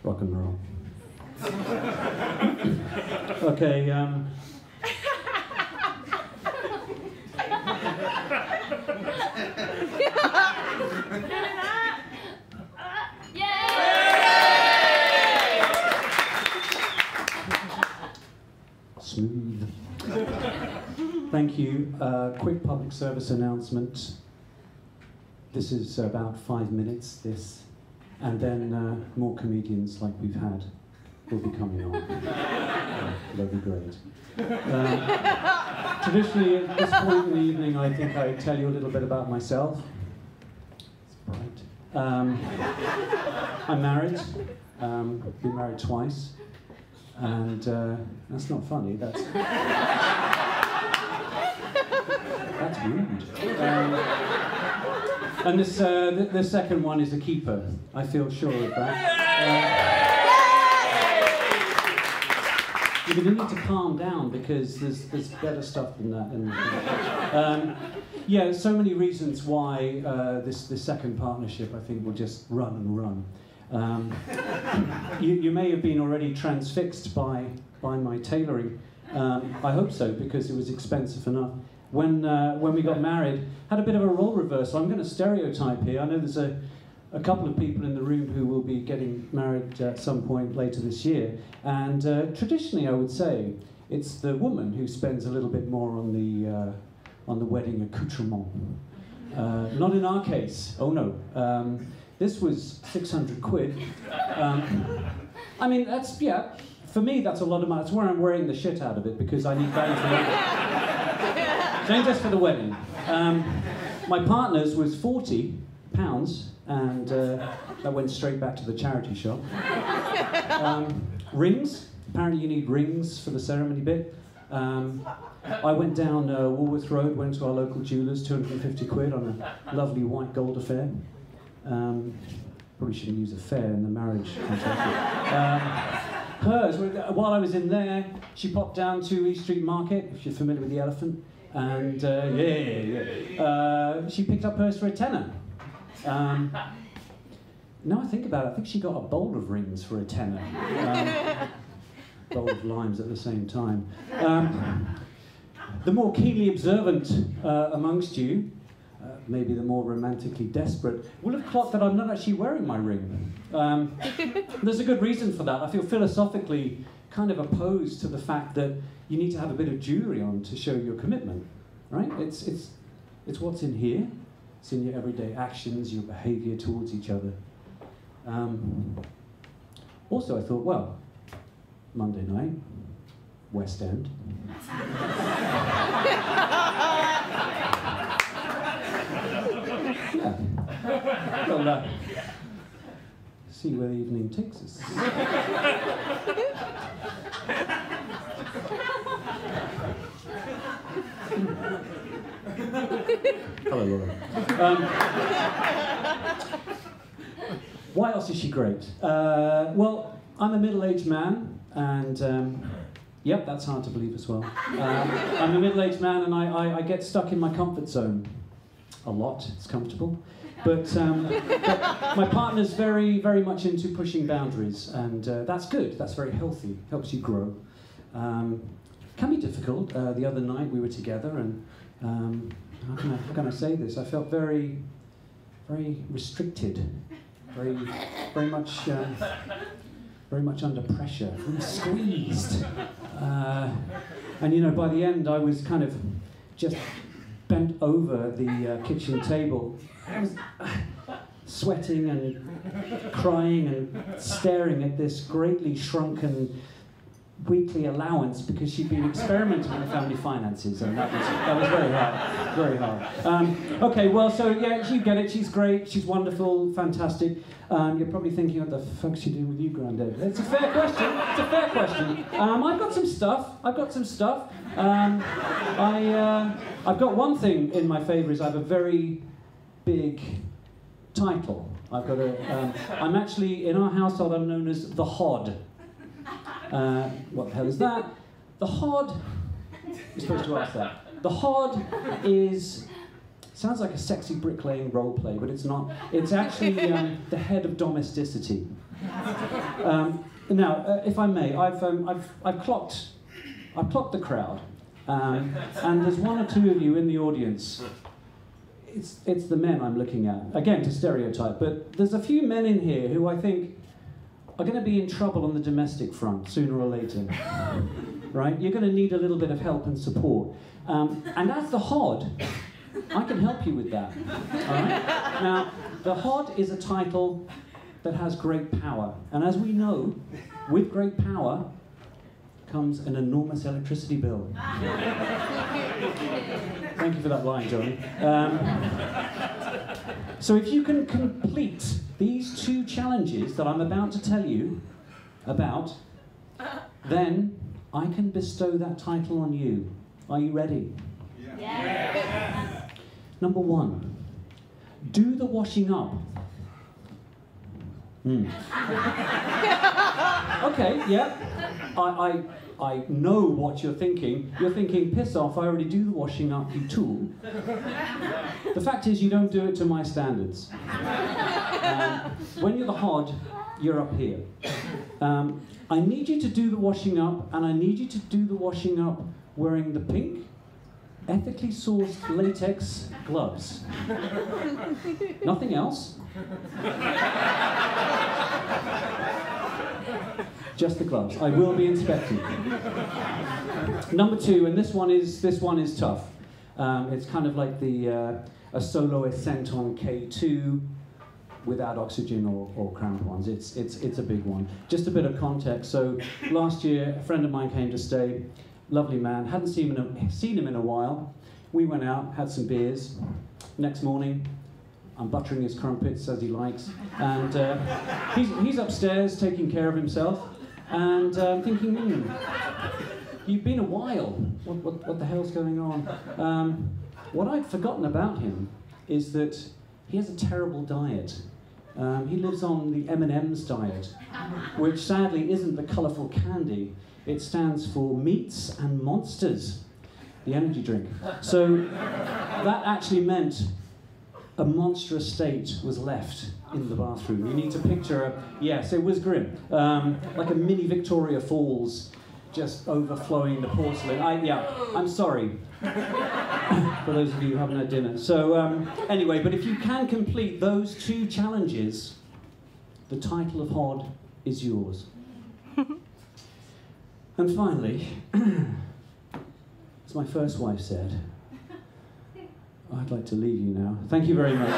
rock and roll. Okay. Smooth. Thank you. Quick public service announcement. This is about 5 minutes, this. And then more comedians like we've had will be coming on. They'll be great. Traditionally, at this point in the evening, I think I tell you a little bit about myself. It's bright. I'm married. Been married twice. And that's not funny. That's rude. And this, the second one is a keeper. I feel sure of that. You're going to need to calm down because there's better stuff than that. Yeah, so many reasons why this second partnership, I think, will just run and run. You may have been already transfixed by my tailoring. I hope so, because it was expensive enough. When we got married, had a bit of a role reversal. I'm going to stereotype here. I know there's a couple of people in the room who will be getting married at some point later this year. And traditionally, I would say, it's the woman who spends a little bit more on the wedding accoutrement. Not in our case. Oh no. This was 600 quid. I mean, that's, yeah, for me, that's a lot of money. That's where I'm wearing the shit out of it, because I need value for money. So ain't just for the wedding. My partner's was £40, and that went straight back to the charity shop. Rings. Apparently you need rings for the ceremony bit. I went down Woolworth Road, went to our local jewellers, 250 quid on a lovely white gold affair. Probably shouldn't use affair in the marriage contract. Hers, while I was in there, she popped down to East Street Market, if you're familiar with the elephant, and she picked up hers for a tenner. Now I think about it, I think she got a bowl of rings for a tenner. Bowl of limes at the same time. The more keenly observant amongst you, maybe the more romantically desperate, will have clocked that I'm not actually wearing my ring. There's a good reason for that. I feel philosophically kind of opposed to the fact that you need to have a bit of jewellery on to show your commitment, right? It's what's in here. It's in your everyday actions, your behaviour towards each other. Also, I thought, well, Monday night, West End. Yeah. Well, see where the evening takes us. Hello, Laura. Why else is she great? Well, I'm a middle-aged man, and yep, that's hard to believe as well. I'm a middle-aged man, and I get stuck in my comfort zone a lot. It's comfortable. But my partner's very, very much into pushing boundaries, and that's good. That's very healthy. Helps you grow. Can be difficult. The other night we were together, and how can I say this? I felt very, very restricted, very much under pressure, really squeezed. And you know, by the end, I was kind of just bent over the kitchen table. I was sweating and crying and staring at this greatly shrunken weekly allowance because she'd been experimenting with family finances, and that was very hard. Okay, well, so yeah, you get it. She's great. She's wonderful, fantastic. You're probably thinking, what the fuck's she doing with you, Grandad? It's a fair question. It's a fair question. I've got some stuff. I've got one thing in my favour, is I have a very big title. I've got a. I'm actually, in our household, I'm known as the Hod. What the hell is that? The Hod. You're supposed to ask that. The Hod is Sounds like a sexy bricklaying role play, but it's not. It's actually the head of domesticity. Now, if I may, I've clocked the crowd, and there's one or two of you in the audience. It's the men I'm looking at. Again, to stereotype, but there's a few men in here who I think are going to be in trouble on the domestic front sooner or later. Right? You're going to need a little bit of help and support. And as the Hod, I can help you with that. All right? Now, the Hod is a title that has great power. And as we know, with great power comes an enormous electricity bill. Thank you for that line, Johnny. So if you can complete these two challenges that I'm about to tell you about, then I can bestow that title on you. Are you ready? Yeah. Number 1, do the washing up. Okay, yeah. I know what you're thinking. You're thinking, piss off, I already do the washing up, you tool. The fact is, you don't do it to my standards. When you're the Hod, you're up here. I need you to do the washing up, and I need you to do the washing up wearing the pink, ethically sourced latex gloves. Nothing else. Just the gloves. I will be inspecting. Number 2, and this one is tough. It's kind of like a solo ascent on K2 without oxygen or crampons. It's a big one. Just a bit of context. So last year, a friend of mine came to stay. Lovely man. Hadn't seen him in a while. We went out, had some beers. Next morning, I'm buttering his crumpets as he likes, and he's upstairs taking care of himself, and thinking, you've been a while. What the hell's going on? What I'd forgotten about him is that he has a terrible diet. He lives on the M&M's diet, which sadly isn't the colourful candy. It stands for meats and monsters, the energy drink. So that actually meant a monstrous state was left in the bathroom. You need to picture yes, it was grim. Like a mini Victoria Falls just overflowing the porcelain. I'm sorry for those of you who haven't had dinner. So anyway, but if you can complete those 2 challenges, the title of Hod is yours. And finally, as my first wife said, I'd like to leave you now. Thank you very much.